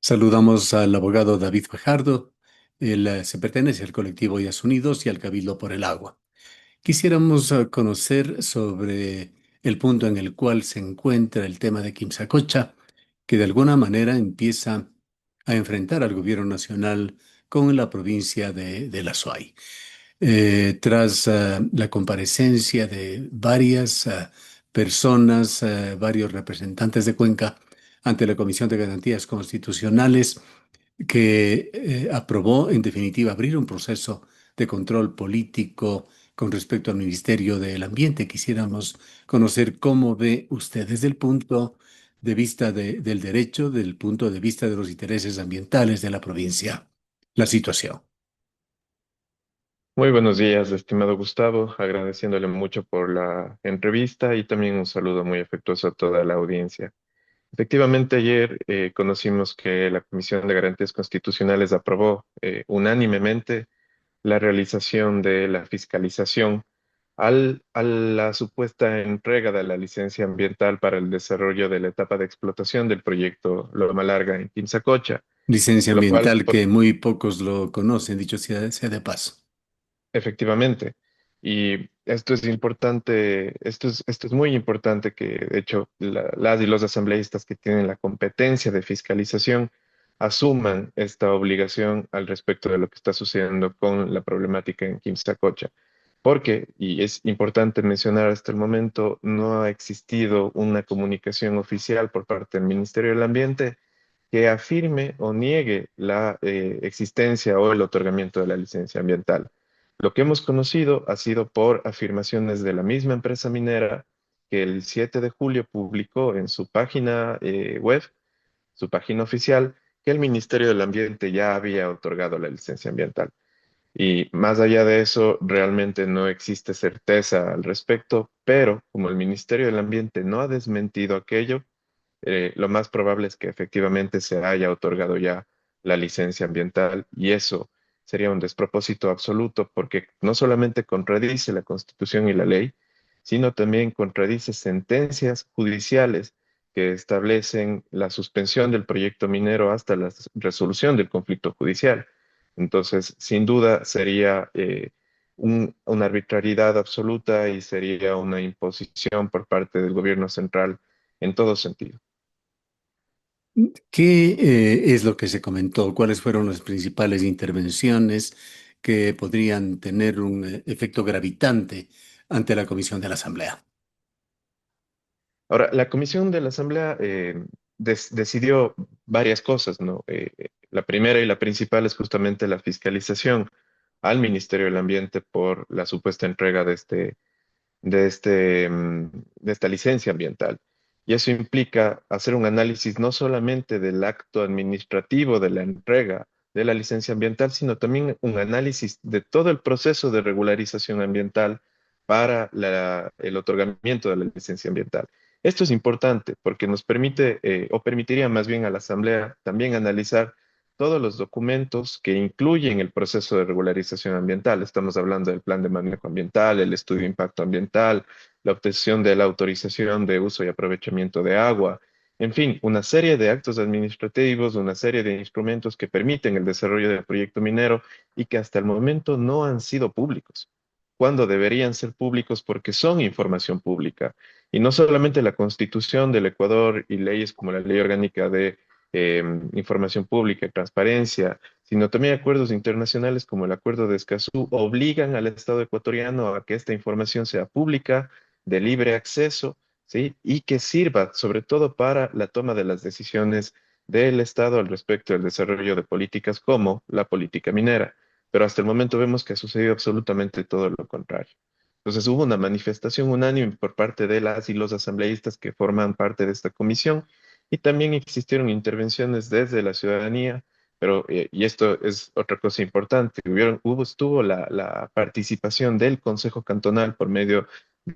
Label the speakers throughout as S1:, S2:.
S1: Saludamos al abogado David Fajardo. Él se pertenece al colectivo Yas Unidos y al Cabildo por el Agua. Quisiéramos conocer sobre el punto en el cual se encuentra el tema de Quimsacocha, que de alguna manera empieza a enfrentar al gobierno nacional con la provincia de La Suay. Tras la comparecencia de varias personas, varios representantes de Cuenca ante la Comisión de Garantías Constitucionales, que aprobó en definitiva abrir un proceso de control político con respecto al Ministerio del Ambiente. Quisiéramos conocer cómo ve usted desde el punto de vista del derecho, del punto de vista de los intereses ambientales de la provincia, la situación.
S2: Muy buenos días, estimado Gustavo, agradeciéndole mucho por la entrevista y también un saludo muy afectuoso a toda la audiencia. Efectivamente, ayer conocimos que la Comisión de Garantías Constitucionales aprobó unánimemente la realización de la fiscalización a la supuesta entrega de la licencia ambiental para el desarrollo de la etapa de explotación del proyecto Loma Larga en Quimsacocha,
S1: Licencia
S2: lo cual
S1: ambiental que muy pocos lo conocen, dicho sea de paso.
S2: efectivamente. Y esto es importante, esto es muy importante que, de hecho, las y los asambleístas que tienen la competencia de fiscalización asuman esta obligación al respecto de lo que está sucediendo con la problemática en Quimsacocha. Porque, y es importante mencionar hasta el momento, no ha existido una comunicación oficial por parte del Ministerio del Ambiente que afirme o niegue la existencia o el otorgamiento de la licencia ambiental. Lo que hemos conocido ha sido por afirmaciones de la misma empresa minera que el 7 de julio publicó en su página web, su página oficial, que el Ministerio del Ambiente ya había otorgado la licencia ambiental. Y más allá de eso, realmente no existe certeza al respecto, pero como el Ministerio del Ambiente no ha desmentido aquello, lo más probable es que efectivamente se haya otorgado ya la licencia ambiental y eso sería un despropósito absoluto porque no solamente contradice la Constitución y la ley, sino también contradice sentencias judiciales que establecen la suspensión del proyecto minero hasta la resolución del conflicto judicial. Entonces, sin duda sería una arbitrariedad absoluta y sería una imposición por parte del gobierno central en todo sentido.
S1: ¿Qué es lo que se comentó? ¿Cuáles fueron las principales intervenciones que podrían tener un efecto gravitante ante la Comisión de la Asamblea?
S2: Ahora, la comisión de la Asamblea decidió varias cosas, ¿no? La primera y la principal es justamente la fiscalización al Ministerio del Ambiente por la supuesta entrega de esta licencia ambiental. Y eso implica hacer un análisis no solamente del acto administrativo de la entrega de la licencia ambiental, sino también un análisis de todo el proceso de regularización ambiental para el otorgamiento de la licencia ambiental. Esto es importante porque nos permite, o permitiría más bien a la Asamblea también analizar todos los documentos que incluyen el proceso de regularización ambiental. Estamos hablando del plan de manejo ambiental, el estudio de impacto ambiental, la obtención de la autorización de uso y aprovechamiento de agua, en fin, una serie de actos administrativos, una serie de instrumentos que permiten el desarrollo del proyecto minero y que hasta el momento no han sido públicos, cuando deberían ser públicos porque son información pública. Y no solamente la Constitución del Ecuador y leyes como la Ley Orgánica de Información Pública y Transparencia, sino también acuerdos internacionales como el Acuerdo de Escazú obligan al Estado ecuatoriano a que esta información sea pública, de libre acceso, ¿sí? Y que sirva sobre todo para la toma de las decisiones del Estado al respecto del desarrollo de políticas como la política minera. Pero hasta el momento vemos que ha sucedido absolutamente todo lo contrario. Entonces hubo una manifestación unánime por parte de las y los asambleístas que forman parte de esta comisión y también existieron intervenciones desde la ciudadanía, pero, y esto es otra cosa importante, estuvo la participación del Consejo Cantonal por medio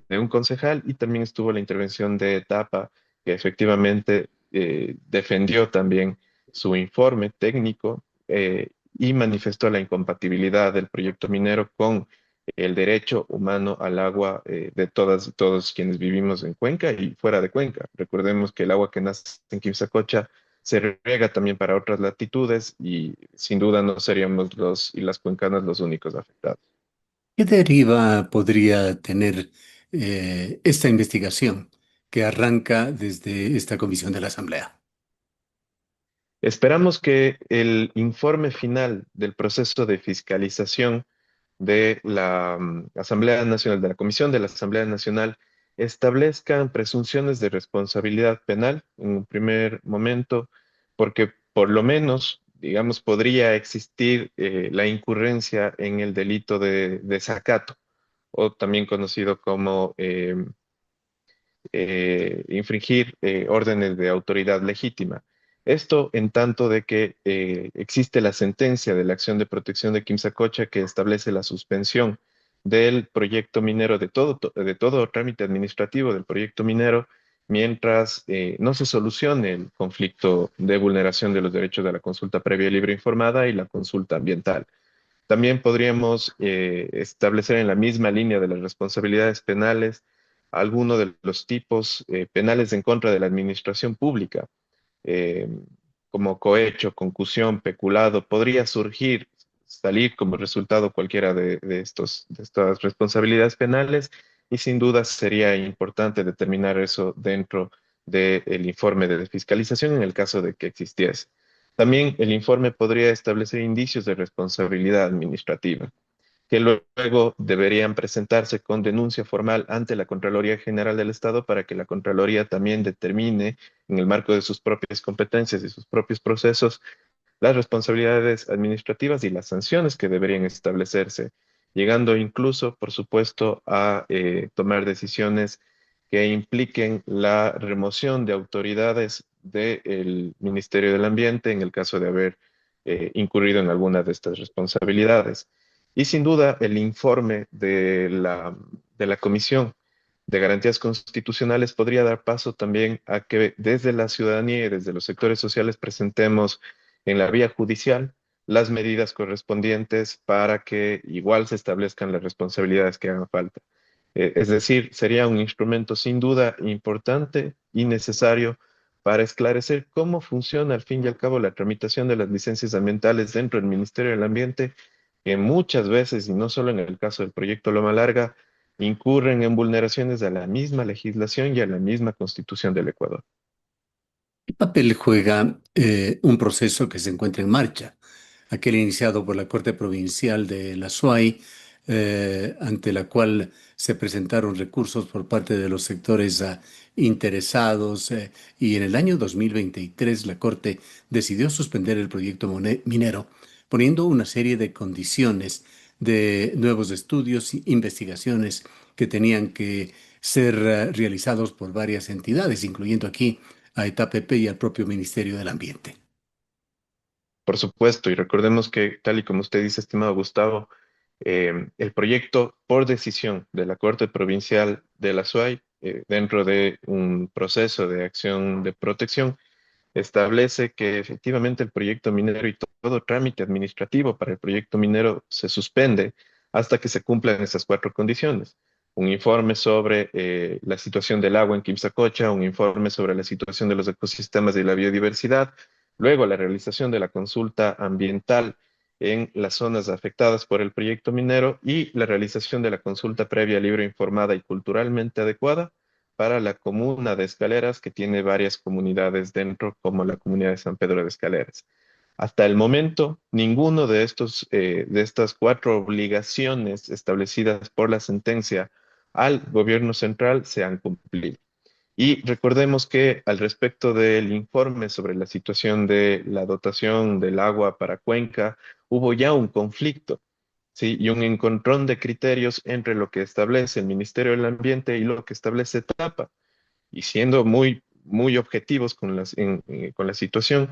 S2: de un concejal y también estuvo la intervención de Etapa, que efectivamente defendió también su informe técnico y manifestó la incompatibilidad del proyecto minero con el derecho humano al agua de todas, todos quienes vivimos en Cuenca y fuera de Cuenca. Recordemos que el agua que nace en Quimsacocha se riega también para otras latitudes y sin duda no seríamos los y las cuencanas los únicos afectados.
S1: ¿Qué deriva podría tener esta investigación que arranca desde esta comisión de la Asamblea?
S2: Esperamos que el informe final del proceso de fiscalización de la Asamblea Nacional, de la Comisión de la Asamblea Nacional, establezcan presunciones de responsabilidad penal en un primer momento, porque por lo menos, digamos, podría existir la incurrencia en el delito de desacato, o también conocido como infringir órdenes de autoridad legítima. Esto en tanto de que existe la sentencia de la acción de protección de Quimsacocha que establece la suspensión del proyecto minero, de todo trámite administrativo del proyecto minero, mientras no se solucione el conflicto de vulneración de los derechos de la consulta previa, libre e informada y la consulta ambiental. También podríamos establecer en la misma línea de las responsabilidades penales alguno de los tipos penales en contra de la administración pública, eh, como cohecho, concusión, peculado. Podría salir como resultado cualquiera de estas responsabilidades penales y sin duda sería importante determinar eso dentro del informe de fiscalización en el caso de que existiese. También el informe podría establecer indicios de responsabilidad administrativa, que luego deberían presentarse con denuncia formal ante la Contraloría General del Estado para que la Contraloría también determine, en el marco de sus propias competencias y sus propios procesos, las responsabilidades administrativas y las sanciones que deberían establecerse, llegando incluso, por supuesto, a tomar decisiones que impliquen la remoción de autoridades del Ministerio del Ambiente en el caso de haber incurrido en alguna de estas responsabilidades. Y sin duda, el informe de la Comisión de Garantías Constitucionales podría dar paso también a que desde la ciudadanía y desde los sectores sociales presentemos en la vía judicial las medidas correspondientes para que igual se establezcan las responsabilidades que hagan falta. Es decir, sería un instrumento sin duda importante y necesario para esclarecer cómo funciona al fin y al cabo la tramitación de las licencias ambientales dentro del Ministerio del Ambiente, que muchas veces, y no solo en el caso del proyecto Loma Larga, incurren en vulneraciones a la misma legislación y a la misma Constitución del Ecuador.
S1: ¿Qué papel juega un proceso que se encuentra en marcha? Aquel iniciado por la Corte Provincial de la SUAY, ante la cual se presentaron recursos por parte de los sectores interesados, y en el año 2023 la Corte decidió suspender el proyecto minero, poniendo una serie de condiciones de nuevos estudios e investigaciones que tenían que ser realizados por varias entidades, incluyendo aquí a ETAPP y al propio Ministerio del Ambiente.
S2: Por supuesto, y recordemos que, tal y como usted dice, estimado Gustavo, el proyecto por decisión de la Corte Provincial de la SUAY, dentro de un proceso de acción de protección, establece que efectivamente el proyecto minero y todo trámite administrativo para el proyecto minero se suspende hasta que se cumplan esas cuatro condiciones. Un informe sobre la situación del agua en Quimsacocha, un informe sobre la situación de los ecosistemas y la biodiversidad, luego la realización de la consulta ambiental en las zonas afectadas por el proyecto minero y la realización de la consulta previa, libre, informada y culturalmente adecuada para la comuna de Escaleras, que tiene varias comunidades dentro, como la comunidad de San Pedro de Escaleras. Hasta el momento, ninguno de estas cuatro obligaciones establecidas por la sentencia al gobierno central se han cumplido. Y recordemos que al respecto del informe sobre la situación de la dotación del agua para Cuenca, hubo ya un conflicto, ¿sí? Y un encontrón de criterios entre lo que establece el Ministerio del Ambiente y lo que establece TAPA. Y siendo muy objetivos con la situación,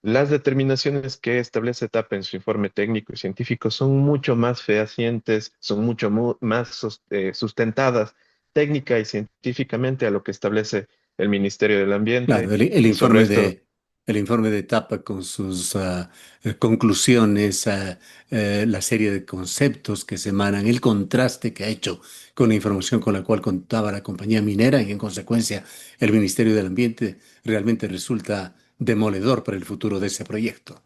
S2: las determinaciones que establece TAPA en su informe técnico y científico son mucho más fehacientes, son mucho más sustentadas técnica y científicamente a lo que establece el Ministerio del
S1: Claro,
S2: Ambiente. Y sobre esto,
S1: el informe de etapa con sus conclusiones, la serie de conceptos que se emanan, el contraste que ha hecho con la información con la cual contaba la compañía minera y en consecuencia el Ministerio del Ambiente realmente resulta demoledor para el futuro de ese proyecto.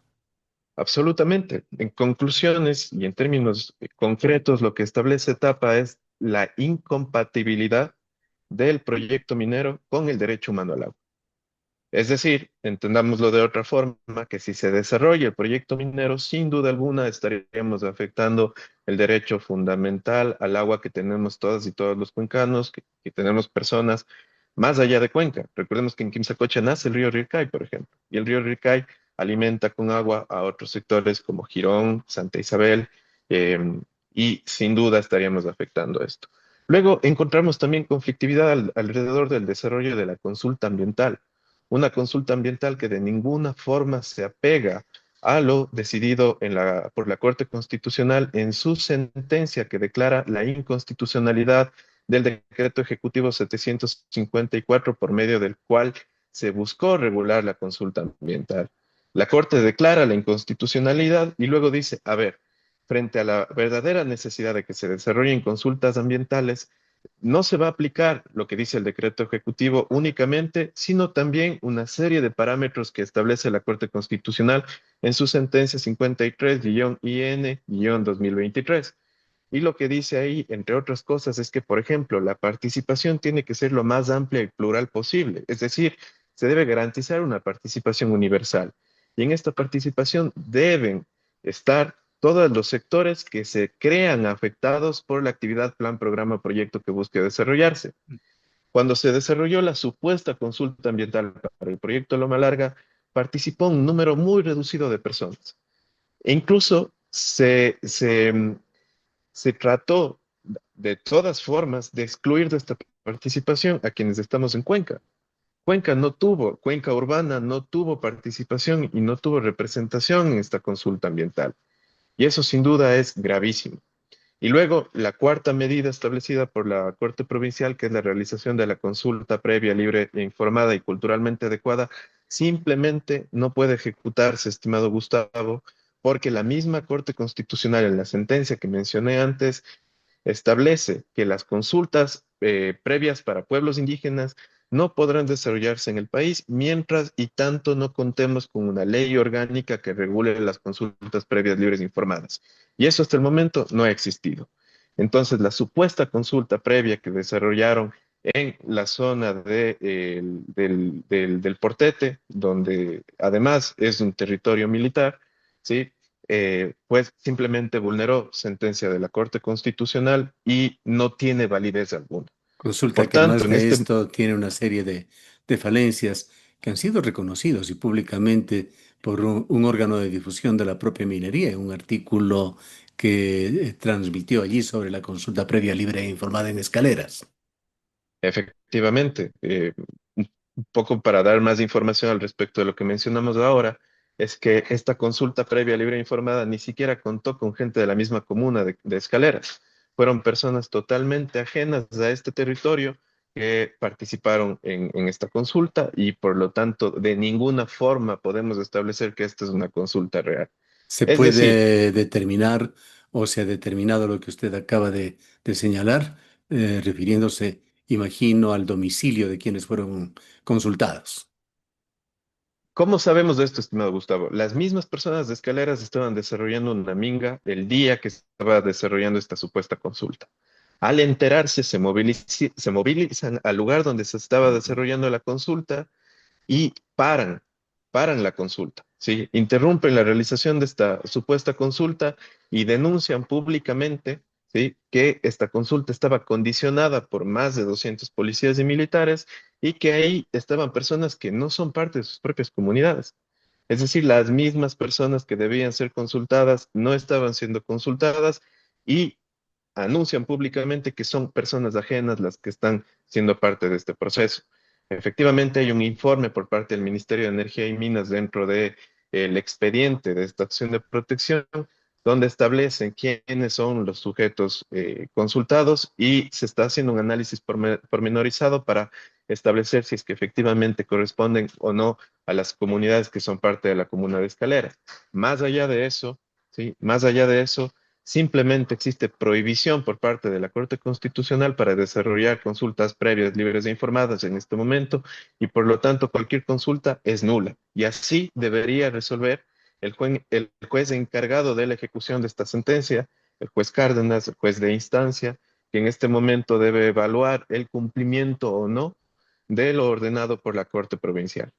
S2: Absolutamente. En conclusiones y en términos concretos, lo que establece etapa es la incompatibilidad del proyecto minero con el derecho humano al agua. Es decir, entendámoslo de otra forma, que si se desarrolla el proyecto minero, sin duda alguna estaríamos afectando el derecho fundamental al agua que tenemos todas y todos los cuencanos, que tenemos personas más allá de Cuenca. Recordemos que en Quimsacocha nace el río Rircay, por ejemplo, y el río Rircay alimenta con agua a otros sectores como Girón, Santa Isabel, eh, y sin duda estaríamos afectando esto. Luego encontramos también conflictividad alrededor del desarrollo de la consulta ambiental, una consulta ambiental que de ninguna forma se apega a lo decidido por la Corte Constitucional en su sentencia que declara la inconstitucionalidad del decreto ejecutivo 754 por medio del cual se buscó regular la consulta ambiental. La Corte declara la inconstitucionalidad y luego dice, a ver, frente a la verdadera necesidad de que se desarrollen consultas ambientales, no se va a aplicar lo que dice el decreto ejecutivo únicamente, sino también una serie de parámetros que establece la Corte Constitucional en su sentencia 53-IN-2023. Y lo que dice ahí, entre otras cosas, es que, por ejemplo, la participación tiene que ser lo más amplia y plural posible. Es decir, se debe garantizar una participación universal. Y en esta participación deben estar todos los sectores que se crean afectados por la actividad, plan, programa, proyecto que busque desarrollarse. Cuando se desarrolló la supuesta consulta ambiental para el proyecto Loma Larga, participó un número muy reducido de personas. E incluso se trató de todas formas de excluir de esta participación a quienes estamos en Cuenca. Cuenca Urbana no tuvo participación y no tuvo representación en esta consulta ambiental. Y eso sin duda es gravísimo. Y luego, la cuarta medida establecida por la Corte Provincial, que es la realización de la consulta previa, libre, e informada y culturalmente adecuada, simplemente no puede ejecutarse, estimado Gustavo, porque la misma Corte Constitucional en la sentencia que mencioné antes establece que las consultas previas para pueblos indígenas no podrán desarrollarse en el país mientras y tanto no contemos con una ley orgánica que regule las consultas previas libres e informadas. Y eso hasta el momento no ha existido. Entonces, la supuesta consulta previa que desarrollaron en la zona del Portete, donde además es un territorio militar, ¿sí? Pues simplemente vulneró sentencia de la Corte Constitucional y no tiene validez alguna.
S1: Consulta
S2: Por
S1: que
S2: tanto,
S1: además
S2: en
S1: de
S2: este,
S1: esto tiene una serie de falencias que han sido reconocidos y públicamente por un órgano de difusión de la propia minería, en un artículo que transmitió allí sobre la consulta previa libre e informada en Escaleras.
S2: efectivamente, un poco para dar más información al respecto de lo que mencionamos ahora, es que esta consulta previa, libre e informada ni siquiera contó con gente de la misma comuna de Escaleras. Fueron personas totalmente ajenas a este territorio que participaron en esta consulta y por lo tanto de ninguna forma podemos establecer que esta es una consulta real.
S1: ¿Se
S2: Es decir,
S1: puede determinar o se ha determinado lo que usted acaba de señalar, refiriéndose, imagino, al domicilio de quienes fueron consultados?
S2: ¿cómo sabemos de esto, estimado Gustavo? Las mismas personas de Escaleras estaban desarrollando una minga el día que estaba desarrollando esta supuesta consulta. Al enterarse, se movilizan al lugar donde se estaba desarrollando la consulta y paran la consulta, ¿sí? Interrumpen la realización de esta supuesta consulta y denuncian públicamente, ¿sí? Que esta consulta estaba condicionada por más de 200 policías y militares y que ahí estaban personas que no son parte de sus propias comunidades. Es decir, las mismas personas que debían ser consultadas no estaban siendo consultadas y anuncian públicamente que son personas ajenas las que están siendo parte de este proceso. Efectivamente, hay un informe por parte del Ministerio de Energía y Minas dentro de el expediente de esta acción de protección, donde establecen quiénes son los sujetos consultados y se está haciendo un análisis pormenorizado para establecer si es que efectivamente corresponden o no a las comunidades que son parte de la comuna de Escalera. Más allá de eso, ¿sí? Más allá de eso, simplemente existe prohibición por parte de la Corte Constitucional para desarrollar consultas previas libres e informadas en este momento y por lo tanto cualquier consulta es nula. Y así debería resolver el juez encargado de la ejecución de esta sentencia, el juez Cárdenas, el juez de instancia, que en este momento debe evaluar el cumplimiento o no de lo ordenado por la Corte Provincial.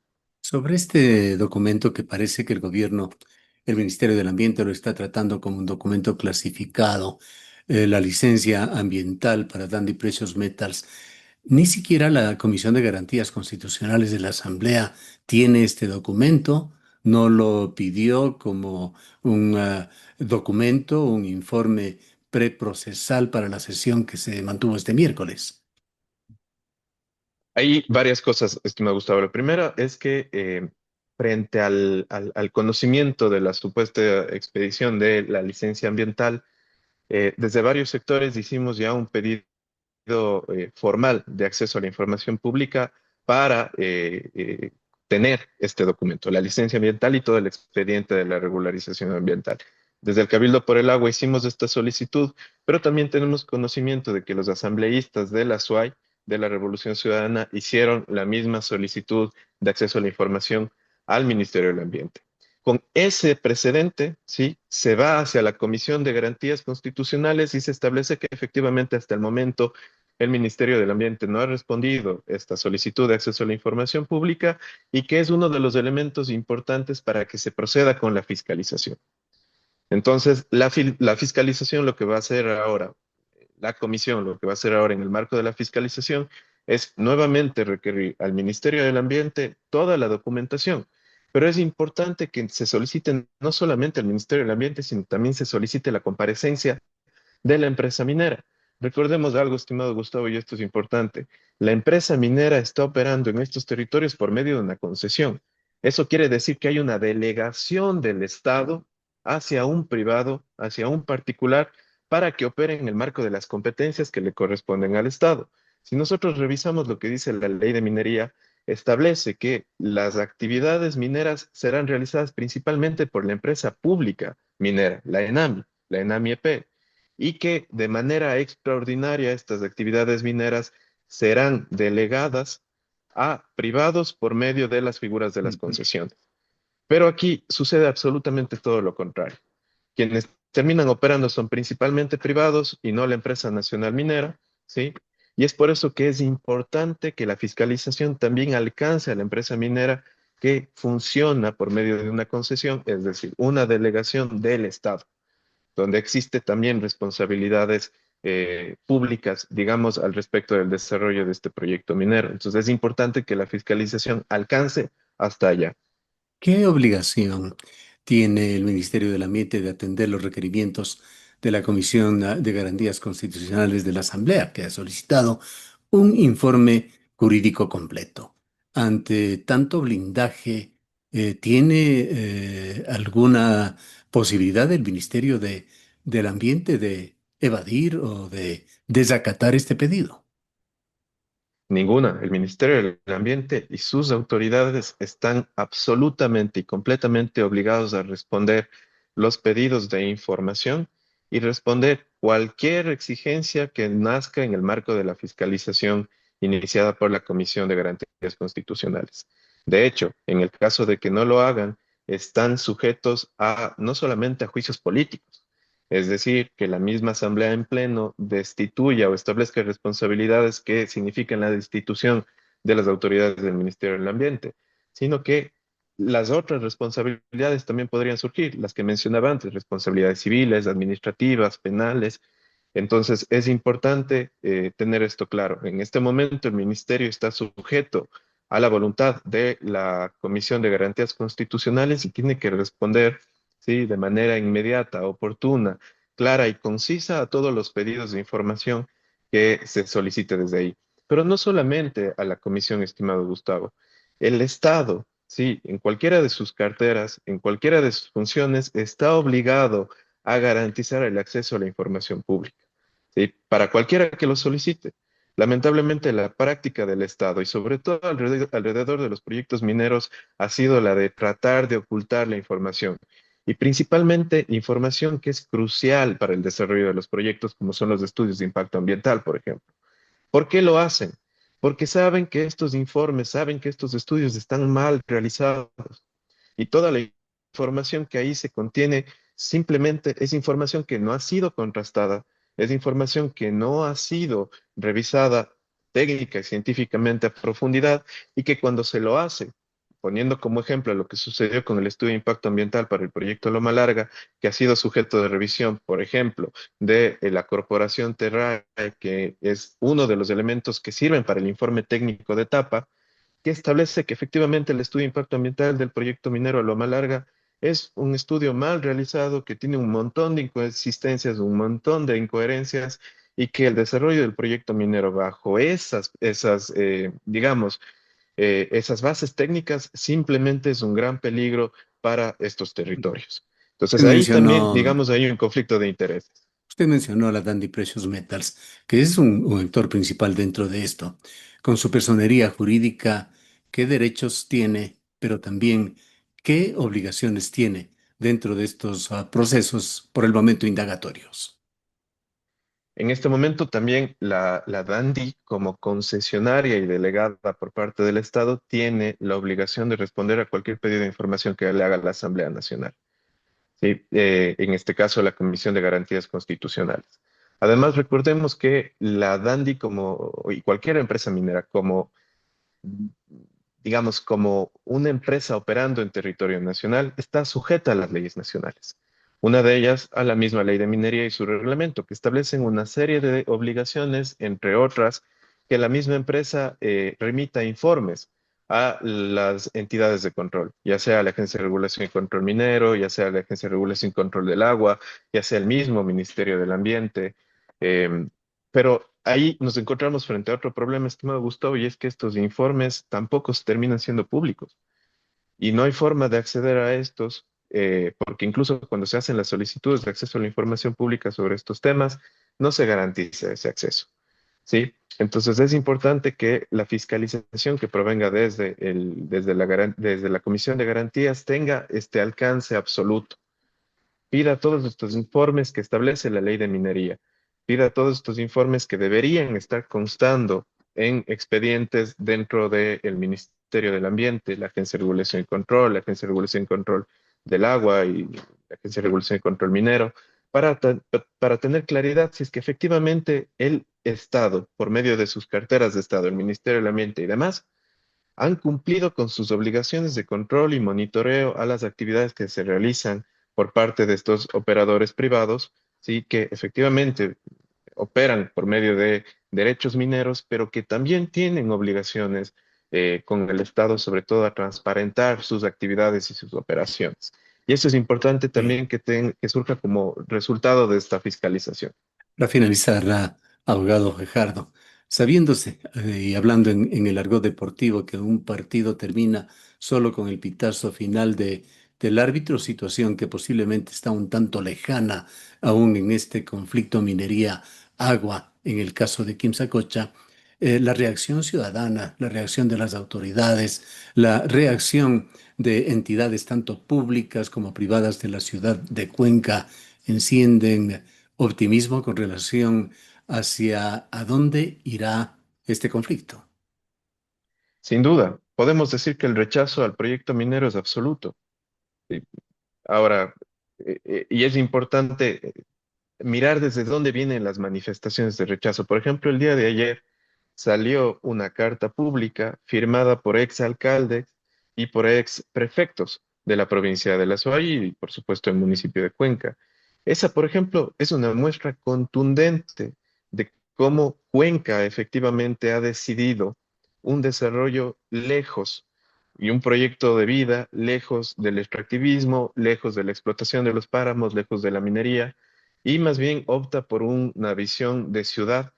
S1: Sobre este documento que parece que el Ministerio del Ambiente lo está tratando como un documento clasificado, la licencia ambiental para Dandy Precious Metals, ni siquiera la Comisión de Garantías Constitucionales de la Asamblea tiene este documento, no lo pidió como un documento, un informe preprocesal para la sesión que se mantuvo este miércoles.
S2: Hay varias cosas, estimado Gustavo. La primera es que frente al conocimiento de la supuesta expedición de la licencia ambiental, desde varios sectores hicimos ya un pedido formal de acceso a la información pública para tener este documento, la licencia ambiental y todo el expediente de la regularización ambiental. Desde el Cabildo por el Agua hicimos esta solicitud, pero también tenemos conocimiento de que los asambleístas de la SUAY, de la Revolución Ciudadana, hicieron la misma solicitud de acceso a la información al Ministerio del Ambiente. Con ese precedente, ¿sí? Se va hacia la Comisión de Garantías Constitucionales y se establece que efectivamente hasta el momento el Ministerio del Ambiente no ha respondido esta solicitud de acceso a la información pública y que es uno de los elementos importantes para que se proceda con la fiscalización. Entonces, la fiscalización lo que va a hacer ahora, la comisión lo que va a hacer ahora en el marco de la fiscalización es nuevamente requerir al Ministerio del Ambiente toda la documentación. Pero es importante que se solicite no solamente al Ministerio del Ambiente, sino también se solicite la comparecencia de la empresa minera. Recordemos algo, estimado Gustavo, y esto es importante. La empresa minera está operando en estos territorios por medio de una concesión. Eso quiere decir que hay una delegación del Estado hacia un privado, hacia un particular, para que opere en el marco de las competencias que le corresponden al Estado. Si nosotros revisamos lo que dice la ley de minería, establece que las actividades mineras serán realizadas principalmente por la empresa pública minera, la ENAMI-EP, y que de manera extraordinaria estas actividades mineras serán delegadas a privados por medio de las figuras de las
S1: Ujú.
S2: concesiones. Pero aquí sucede absolutamente todo lo contrario. Quienes terminan operando son principalmente privados y no la empresa nacional minera, ¿sí? Y es por eso que es importante que la fiscalización también alcance a la empresa minera que funciona por medio de una concesión, es decir, una delegación del Estado donde existe también responsabilidades públicas, digamos, al respecto del desarrollo de este proyecto minero. Entonces es importante que la fiscalización alcance hasta allá.
S1: ¿Qué obligación tiene el Ministerio del Ambiente de atender los requerimientos de la Comisión de Garantías Constitucionales de la Asamblea, que ha solicitado un informe jurídico completo? Ante tanto blindaje, ¿tiene alguna posibilidad del del Ambiente de evadir o de desacatar este pedido?
S2: Ninguna. El Ministerio del Ambiente y sus autoridades están absolutamente y completamente obligados a responder los pedidos de información y responder cualquier exigencia que nazca en el marco de la fiscalización iniciada por la Comisión de Garantías Constitucionales. De hecho, en el caso de que no lo hagan, están sujetos a no solamente a juicios políticos, es decir, que la misma Asamblea en pleno destituya o establezca responsabilidades que significan la destitución de las autoridades del Ministerio del Ambiente, sino que las otras responsabilidades también podrían surgir, las que mencionaba antes, responsabilidades civiles, administrativas, penales. Entonces, es importante tener esto claro. En este momento, el Ministerio está sujeto a la voluntad de la Comisión de Garantías Constitucionales y tiene que responder, ¿sí? De manera inmediata, oportuna, clara y concisa a todos los pedidos de información que se solicite desde ahí. Pero no solamente a la Comisión, estimado Gustavo. El Estado, sí, en cualquiera de sus carteras, en cualquiera de sus funciones, está obligado a garantizar el acceso a la información pública, ¿sí? Para cualquiera que lo solicite. Lamentablemente, la práctica del Estado y sobre todo alrededor de los proyectos mineros ha sido la de tratar de ocultar la información. y principalmente información que es crucial para el desarrollo de los proyectos, como son los estudios de impacto ambiental, por ejemplo. ¿Por qué lo hacen? Porque saben que estos informes, saben que estos estudios están mal realizados y toda la información que ahí se contiene simplemente es información que no ha sido contrastada, es información que no ha sido revisada técnica y científicamente a profundidad y que cuando se lo hace, poniendo como ejemplo lo que sucedió con el estudio de impacto ambiental para el proyecto Loma Larga, que ha sido sujeto de revisión, por ejemplo, de la Corporación Terrae, que es uno de los elementos que sirven para el informe técnico de etapa, que establece que efectivamente el estudio de impacto ambiental del proyecto minero Loma Larga es un estudio mal realizado, que tiene un montón de inconsistencias, un montón de incoherencias, y que el desarrollo del proyecto minero bajo digamos, esas bases técnicas simplemente es un gran peligro para estos territorios.
S1: Usted
S2: Entonces ahí también,
S1: mencionó,
S2: digamos, hay un conflicto de intereses.
S1: usted mencionó a la Dandy Precious Metals, que es un actor principal dentro de esto, con su personería jurídica, qué derechos tiene, pero también qué obligaciones tiene dentro de estos procesos por el momento indagatorios.
S2: En este momento también la DANDI, como concesionaria y delegada por parte del Estado, tiene la obligación de responder a cualquier pedido de información que le haga la Asamblea Nacional. ¿Sí? En este caso, la Comisión de Garantías Constitucionales. Además, recordemos que la DANDI, y cualquier empresa minera, digamos, como una empresa operando en territorio nacional, está sujeta a las leyes nacionales. Una de ellas a la misma ley de minería y su reglamento, que establecen una serie de obligaciones, entre otras, que la misma empresa remita informes a las entidades de control, ya sea la Agencia de Regulación y Control Minero, ya sea la Agencia de Regulación y Control del Agua, ya sea el mismo Ministerio del Ambiente. em, pero ahí nos encontramos frente a otro problema, estimado Gustavo, y es que estos informes tampoco se terminan siendo públicos y no hay forma de acceder a estos, porque incluso cuando se hacen las solicitudes de acceso a la información pública sobre estos temas, no se garantiza ese acceso, ¿sí? Entonces es importante que la fiscalización que provenga desde la Comisión de Garantías tenga este alcance absoluto, pida todos estos informes que establece la ley de minería, pida todos estos informes que deberían estar constando en expedientes dentro del Ministerio del Ambiente, la Agencia de Regulación y Control, la Agencia de Regulación y Control del Agua y la Agencia de Regulación y Control Minero, para tener claridad si es que efectivamente el Estado, por medio de sus carteras de Estado, el Ministerio del Ambiente y demás, han cumplido con sus obligaciones de control y monitoreo a las actividades que se realizan por parte de estos operadores privados, sí, que efectivamente operan por medio de derechos mineros, pero que también tienen obligaciones con el Estado, sobre todo a transparentar sus actividades y sus operaciones. Y eso es importante
S1: Sí.
S2: también que surja como resultado de esta fiscalización.
S1: Para finalizar, abogado Gejardo, sabiéndose y hablando en el argot deportivo que un partido termina solo con el pitazo final del árbitro, situación que posiblemente está un tanto lejana aún en este conflicto minería-agua, en el caso de Quimsacocha, la reacción ciudadana, la reacción de las autoridades, la reacción de entidades tanto públicas como privadas de la ciudad de Cuenca encienden optimismo con relación hacia a dónde irá este conflicto.
S2: Sin duda, podemos decir que el rechazo al proyecto minero es absoluto. Sí. Ahora, y es importante mirar desde dónde vienen las manifestaciones de rechazo. Por ejemplo, el día de ayer salió una carta pública firmada por ex alcaldes y por ex prefectos de la provincia de La Suay y, por supuesto, el municipio de Cuenca. Esa, por ejemplo, es una muestra contundente de cómo Cuenca efectivamente ha decidido un desarrollo lejos y un proyecto de vida lejos del extractivismo, lejos de la explotación de los páramos, lejos de la minería, y más bien opta por una visión de ciudad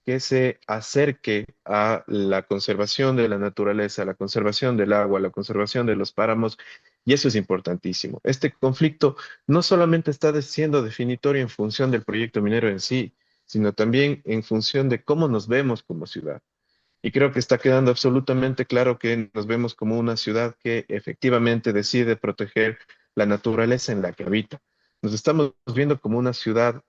S2: que se acerque a la conservación de la naturaleza, a la conservación del agua, a la conservación de los páramos, y eso es importantísimo. Este conflicto no solamente está siendo definitorio en función del proyecto minero en sí, sino también en función de cómo nos vemos como ciudad. Y creo que está quedando absolutamente claro que nos vemos como una ciudad que efectivamente decide proteger la naturaleza en la que habita. Nos estamos viendo como una ciudad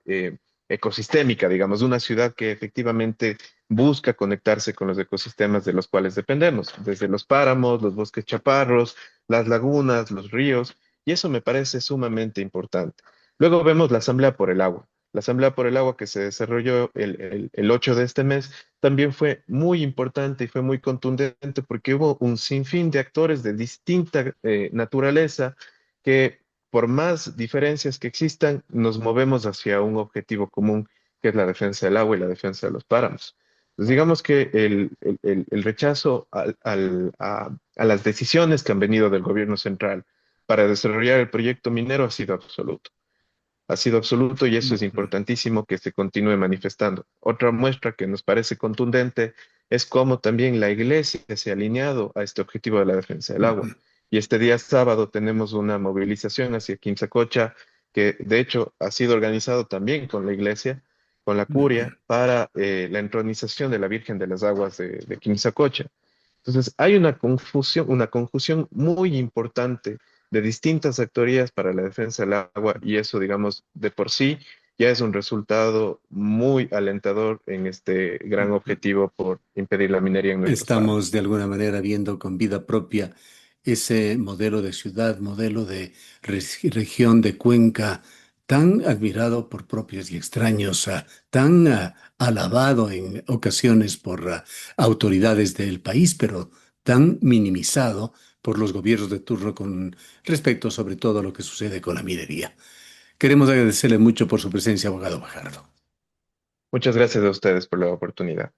S2: ecosistémica, digamos, una ciudad que efectivamente busca conectarse con los ecosistemas de los cuales dependemos, desde los páramos, los bosques chaparros, las lagunas, los ríos, y eso me parece sumamente importante. Luego vemos la Asamblea por el Agua. La Asamblea por el Agua que se desarrolló el 8 de este mes también fue muy importante y fue muy contundente porque hubo un sinfín de actores de distinta naturaleza que por más diferencias que existan, nos movemos hacia un objetivo común, que es la defensa del agua y la defensa de los páramos. Entonces, digamos que el rechazo a las decisiones que han venido del gobierno central para desarrollar el proyecto minero ha sido absoluto. Ha sido absoluto y eso es
S1: Ujú,
S2: importantísimo que se continúe manifestando. Otra muestra que nos parece contundente es cómo también la Iglesia se ha alineado a este objetivo de la defensa del agua.
S1: ujú,
S2: Y este día sábado tenemos una movilización hacia Quimsacocha, que de hecho ha sido organizado también con la Iglesia, con la
S1: ujú.
S2: Curia, para la entronización de la Virgen de las Aguas de Quimsacocha. Entonces, hay una confusión muy importante de distintas actorías para la defensa del agua y eso, digamos, de por sí ya es un resultado muy alentador en este gran objetivo por impedir la minería en nuestros
S1: Estamos
S2: páramos.
S1: de alguna manera viendo con vida propia ese modelo de ciudad, modelo de región de cuenca tan admirado por propios y extraños, tan alabado en ocasiones por autoridades del país, pero tan minimizado por los gobiernos de turno con respecto sobre todo a lo que sucede con la minería. Queremos agradecerle mucho por su presencia, abogado Bajardo.
S2: Muchas gracias a ustedes por la oportunidad.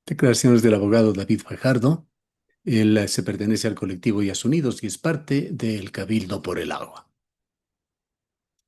S1: Declaraciones del abogado David Fajardo. Él se pertenece al colectivo Yas Unidos y es parte del Cabildo por el Agua.